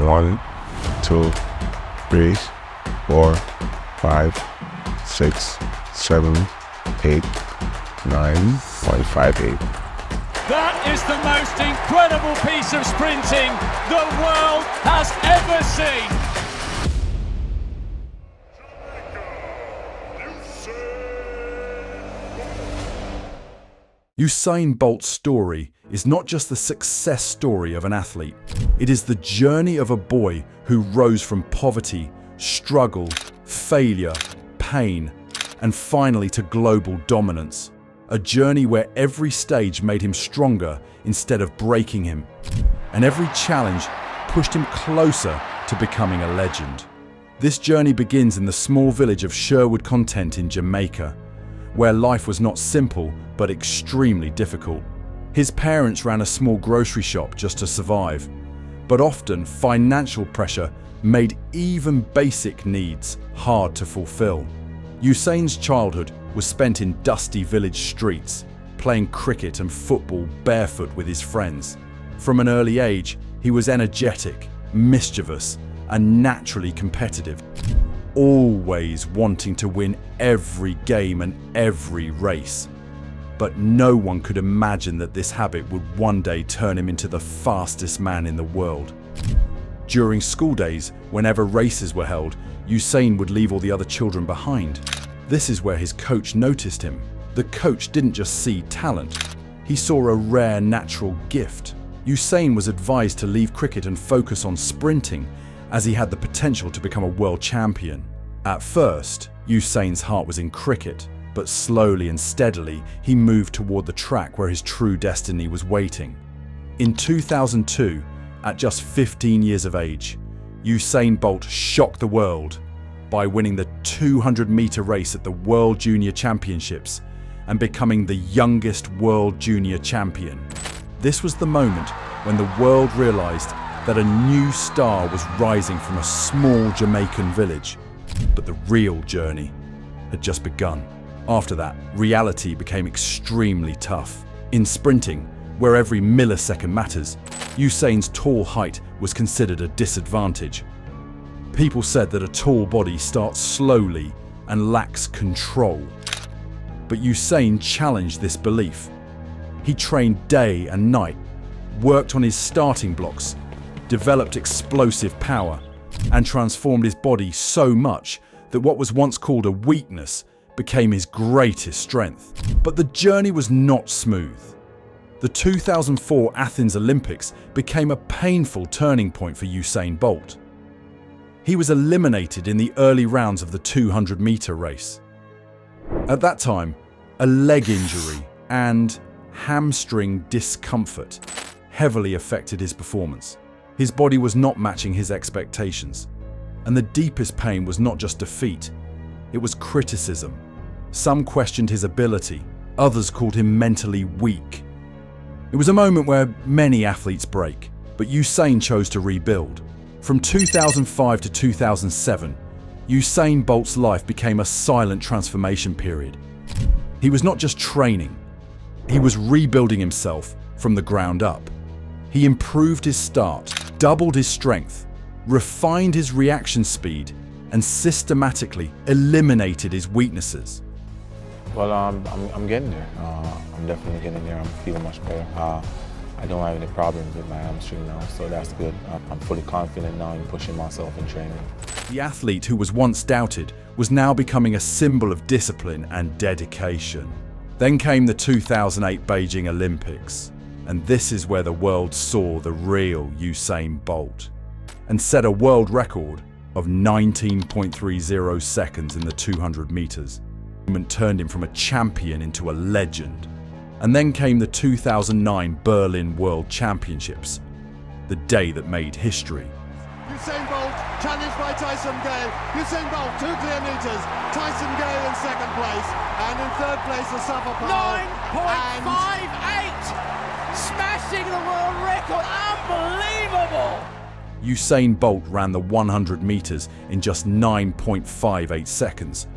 1, 2, 3, 4, 5, 6, 7, 8, 9.58. That is the most incredible piece of sprinting the world has ever seen. Usain Bolt's story is not just the success story of an athlete. It is the journey of a boy who rose from poverty, struggle, failure, pain, and finally to global dominance. A journey where every stage made him stronger instead of breaking him, and every challenge pushed him closer to becoming a legend. This journey begins in the small village of Sherwood Content in Jamaica, where life was not simple but extremely difficult. His parents ran a small grocery shop just to survive, but often financial pressure made even basic needs hard to fulfill. Usain's childhood was spent in dusty village streets, playing cricket and football barefoot with his friends. From an early age, he was energetic, mischievous, and naturally competitive, always wanting to win every game and every race. But no one could imagine that this habit would one day turn him into the fastest man in the world. During school days, whenever races were held, Usain would leave all the other children behind. This is where his coach noticed him. The coach didn't just see talent, he saw a rare natural gift. Usain was advised to leave cricket and focus on sprinting, as he had the potential to become a world champion. At first, Usain's heart was in cricket, but slowly and steadily he moved toward the track where his true destiny was waiting. In 2002, at just 15 years of age, Usain Bolt shocked the world by winning the 200-meter race at the World Junior Championships and becoming the youngest World Junior Champion. This was the moment when the world realized that a new star was rising from a small Jamaican village. But the real journey had just begun. After that, reality became extremely tough. In sprinting, where every millisecond matters, Usain's tall height was considered a disadvantage. People said that a tall body starts slowly and lacks control. But Usain challenged this belief. He trained day and night, worked on his starting blocks, developed explosive power, and transformed his body so much that what was once called a weakness became his greatest strength. But the journey was not smooth. The 2004 Athens Olympics became a painful turning point for Usain Bolt. He was eliminated in the early rounds of the 200-meter race. At that time, a leg injury and hamstring discomfort heavily affected his performance. His body was not matching his expectations. And the deepest pain was not just defeat, it was criticism. Some questioned his ability, others called him mentally weak. It was a moment where many athletes break, but Usain chose to rebuild. From 2005 to 2007, Usain Bolt's life became a silent transformation period. He was not just training, he was rebuilding himself from the ground up. He improved his start, doubled his strength, refined his reaction speed, and systematically eliminated his weaknesses. Well, I'm getting there. I'm definitely getting there. I'm feeling much better. I don't have any problems with my hamstring now, so that's good. I'm fully confident now in pushing myself in training. The athlete who was once doubted was now becoming a symbol of discipline and dedication. Then came the 2008 Beijing Olympics, and this is where the world saw the real Usain Bolt and set a world record of 19.30 seconds in the 200 meters. The moment turned him from a champion into a legend. And then came the 2009 Berlin World Championships, the day that made history. Usain Bolt challenged by Tyson Gale. Usain Bolt 2 clear meters. Tyson Gale in second place, and in third place the Safa 9.58, smashing the world record. Unbelievable! Usain Bolt ran the 100 meters in just 9.58 seconds,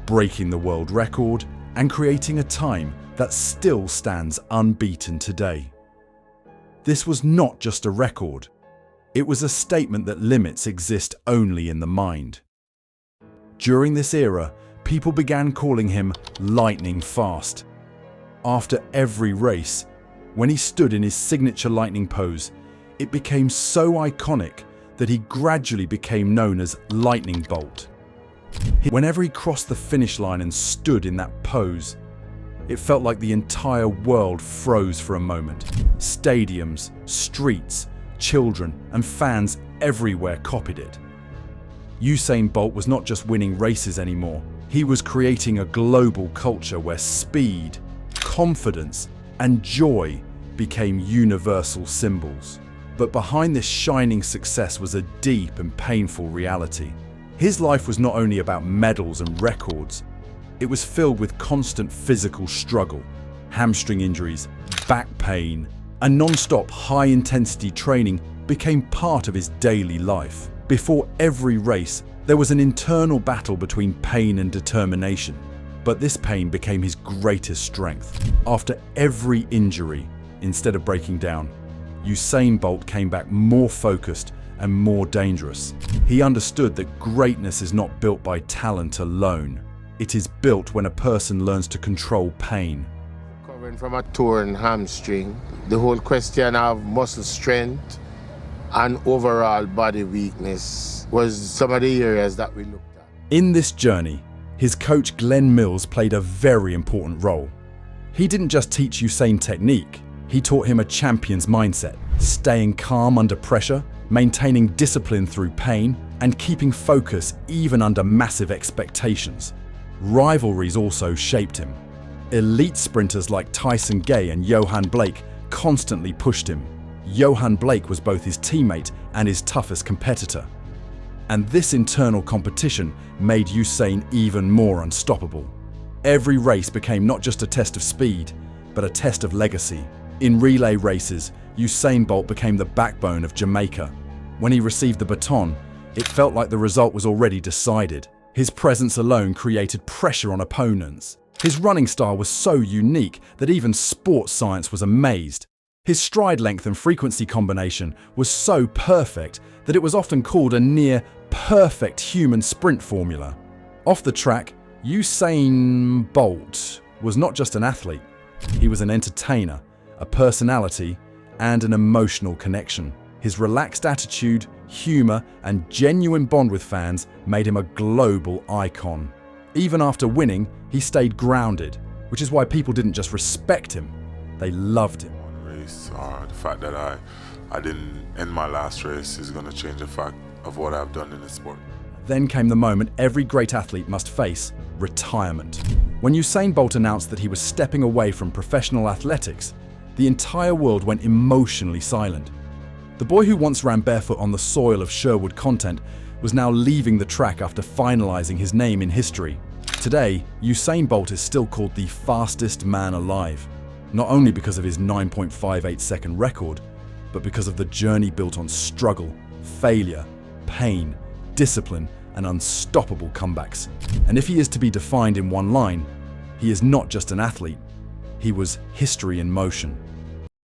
breaking the world record and creating a time that still stands unbeaten today. This was not just a record, It was a statement that limits exist only in the mind. During this era, people began calling him lightning fast. After every race, when he stood in his signature lightning pose, it became so iconic that he gradually became known as Lightning Bolt. Whenever he crossed the finish line and stood in that pose, it felt like the entire world froze for a moment. Stadiums, streets, children, and fans everywhere copied it. Usain Bolt was not just winning races anymore. He was creating a global culture where speed, confidence, and joy became universal symbols. But behind this shining success was a deep and painful reality. His life was not only about medals and records, it was filled with constant physical struggle, hamstring injuries, back pain, and non-stop high-intensity training became part of his daily life. Before every race, there was an internal battle between pain and determination, but this pain became his greatest strength. After every injury, instead of breaking down, Usain Bolt came back more focused and more dangerous. He understood that greatness is not built by talent alone. It is built when a person learns to control pain. Recovering from a torn hamstring, the whole question of muscle strength and overall body weakness was some of the areas that we looked at. In this journey, his coach Glenn Mills played a very important role. He didn't just teach Usain technique, he taught him a champion's mindset, staying calm under pressure, maintaining discipline through pain, and keeping focus even under massive expectations. Rivalries also shaped him. Elite sprinters like Tyson Gay and Johan Blake constantly pushed him. Johan Blake was both his teammate and his toughest competitor. And this internal competition made Usain even more unstoppable. Every race became not just a test of speed, but a test of legacy. In relay races, Usain Bolt became the backbone of Jamaica. When he received the baton, it felt like the result was already decided. His presence alone created pressure on opponents. His running style was so unique that even sports science was amazed. His stride length and frequency combination was so perfect that it was often called a near-perfect human sprint formula. Off the track, Usain Bolt was not just an athlete. He was an entertainer, a personality, and an emotional connection. His relaxed attitude, humor, and genuine bond with fans made him a global icon. Even after winning, he stayed grounded, which is why people didn't just respect him, they loved him. Race, the fact that I didn't end my last race is going to change the fact of what I've done in the sport. Then came the moment every great athlete must face: retirement. When Usain Bolt announced that he was stepping away from professional athletics, the entire world went emotionally silent. The boy who once ran barefoot on the soil of Sherwood Content was now leaving the track after finalizing his name in history. Today, Usain Bolt is still called the fastest man alive, not only because of his 9.58-second record, but because of the journey built on struggle, failure, pain, discipline, and unstoppable comebacks. And if he is to be defined in one line, he is not just an athlete, he was history in motion.